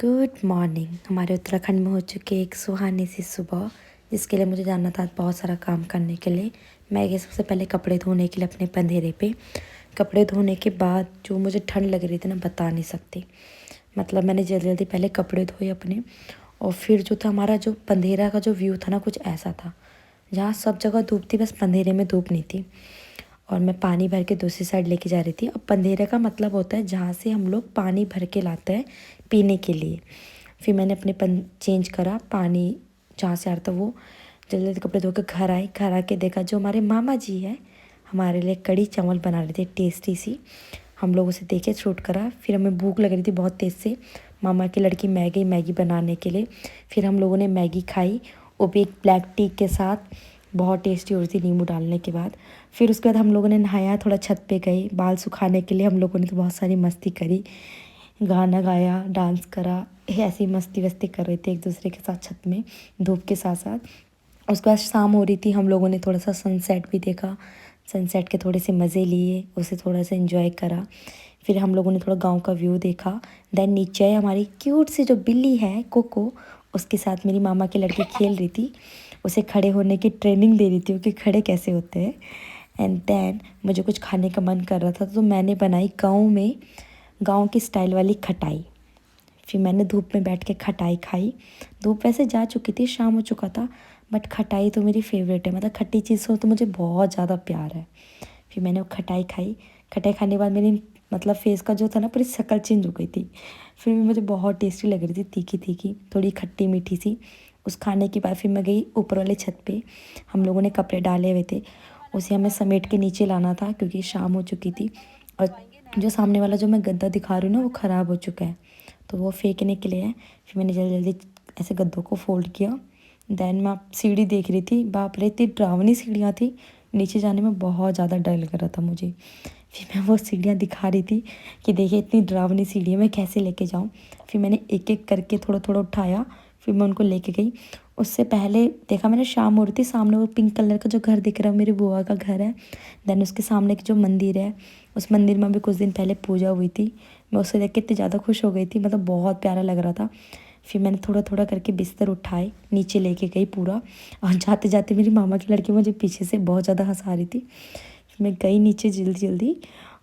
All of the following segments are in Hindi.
Good morning. हमारे उत्तराखंड में हो चुकी एक सुहानी सी सुबह, जिसके लिए मुझे जाना था बहुत सारा काम करने के लिए। मैं गई सबसे पहले कपड़े धोने के लिए अपने पंधेरे पे। कपड़े धोने के बाद जो मुझे ठंड लग रही थी ना, बता नहीं सकती। मतलब मैंने जल्दी जल्दी पहले कपड़े धोए अपने, और फिर जो था हमारा जो पंधेरा का जो व्यू था ना, कुछ ऐसा था जहाँ सब जगह धूप थी, बस पंधेरे में धूप नहीं थी। और मैं पानी भर के दूसरी साइड लेके जा रही थी। अब पंधेरे का मतलब होता है जहाँ से हम लोग पानी भर के लाते हैं पीने के लिए। फिर मैंने अपने चेंज करा पानी जहाँ से आ रहा था वो, जल्दी जल्दी कपड़े धो के घर आई। घर आके देखा जो हमारे मामा जी है हमारे लिए कड़ी चावल बना रहे थे टेस्टी सी। हम लोग उसे देखे, शूट करा। फिर हमें भूख लग रही थी बहुत तेज़ से। मामा की लड़की मैगी बनाने के लिए। फिर हम लोगों ने मैगी खाई, वो भी एक ब्लैक टी के साथ। बहुत टेस्टी हो रही थी नींबू डालने के बाद। फिर उसके बाद हम लोगों ने नहाया, थोड़ा छत पे गए बाल सुखाने के लिए। हम लोगों ने तो बहुत सारी मस्ती करी, गाना गाया, डांस करा, ऐसी मस्ती वस्ती कर रहे थे एक दूसरे के साथ छत में, धूप के साथ साथ। उसके बाद शाम हो रही थी, हम लोगों ने थोड़ा सा सनसेट भी देखा। सनसेट के थोड़े से मज़े लिए, उसे थोड़ा सा एंजॉय करा। फिर हम लोगों ने थोड़ा गांव का व्यू देखा। देन नीचे हमारी क्यूट सी जो बिल्ली है कोको, उसके साथ मेरी मामा की लड़की खेल रही थी। उसे खड़े होने की ट्रेनिंग दे रही थी कि खड़े कैसे होते हैं। एंड देन मुझे कुछ खाने का मन कर रहा था, तो मैंने बनाई गाँव की स्टाइल वाली खटाई। फिर मैंने धूप में बैठ के खटाई खाई। धूप वैसे जा चुकी थी, शाम हो चुका था, बट खटाई तो मेरी फेवरेट है। मतलब खट्टी चीज़ हो तो मुझे बहुत ज़्यादा प्यार है। फिर मैंने वो खटाई खाई। खटाई खाने के बाद मेरी मतलब फेस का जो था ना, पूरी शक्ल चेंज हो गई थी। फिर भी मुझे बहुत टेस्टी लग रही थी, तीखी तीखी, थोड़ी खट्टी मीठी सी। उस खाने के बाद फिर मैं गई ऊपर वाले छत पे। हम लोगों ने कपड़े डाले हुए थे, उसे हमें समेट के नीचे लाना था क्योंकि शाम हो चुकी थी। और जो सामने वाला जो मैं गद्दा दिखा रही हूँ ना, वो ख़राब हो चुका है, तो वो फेंकने के लिए है। फिर मैंने जल्दी जल्दी ऐसे गद्दों को फोल्ड किया। देन मैं सीढ़ी देख रही थी, बाप रे इतनी डरावनी सीढ़ियाँ थी, नीचे जाने में बहुत ज़्यादा डर लग रहा था मुझे। फिर मैं वो सीढ़ियाँ दिखा रही थी कि देखिए इतनी डरावनी सीढ़ी है, मैं कैसे लेके जाऊँ। फिर मैंने एक एक करके थोड़ा थोड़ा उठाया, फिर मैं उनको लेके गई। उससे पहले देखा मैंने, शाम हो रही थी, सामने वो पिंक कलर का जो घर दिख रहा है मेरी बुआ का घर है। देन उसके सामने की जो मंदिर है, उस मंदिर में भी कुछ दिन पहले पूजा हुई थी। मैं उसे देख के इतनी ज़्यादा खुश हो गई थी, मतलब बहुत प्यारा लग रहा था। फिर मैंने थोड़ा थोड़ा करके बिस्तर उठाए, नीचे लेके गई पूरा। और जाते जाते मेरी मामा की लड़की मुझे पीछे से बहुत ज़्यादा हंसा रही थी। फिर मैं गई नीचे जल्दी जल्दी।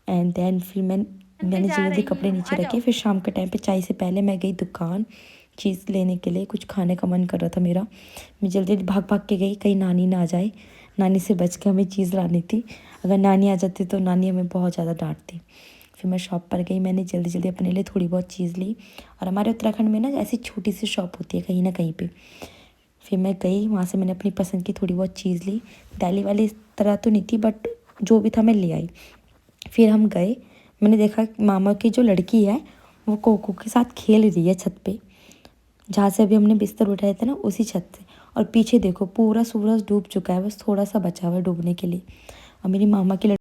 एंड देन फिर मैंने जल्दी जल्दी कपड़े नीचे रखे। फिर शाम के टाइम पे चाय से पहले मैं गई दुकान चीज़ लेने के लिए, कुछ खाने का मन कर रहा था मेरा। मैं जल्दी जल्दी भाग भाग के गई, कहीं नानी ना आ जाए। नानी से बच के हमें चीज़ लानी थी, अगर नानी आ जाती तो नानी हमें बहुत ज़्यादा डांटती। फिर मैं शॉप पर गई, मैंने जल्दी जल्दी अपने लिए थोड़ी बहुत चीज़ ली। और हमारे उत्तराखंड में ना ऐसी छोटी सी शॉप होती है कहीं ना कहीं पे। फिर मैं गई वहाँ से, मैंने अपनी पसंद की थोड़ी बहुत चीज़ ली। दिल्ली वाली इस तरह तो नहीं थी, बट जो भी था मैं ले आई। फिर हम गए, मैंने देखा मामा की जो लड़की है वो कोको के साथ खेल रही है छत पे, जहाँ से अभी हमने बिस्तर उठाए थे ना, उसी छत से। और पीछे देखो पूरा सूरज डूब चुका है, बस थोड़ा सा बचा हुआ है डूबने के लिए। और मेरी मामा की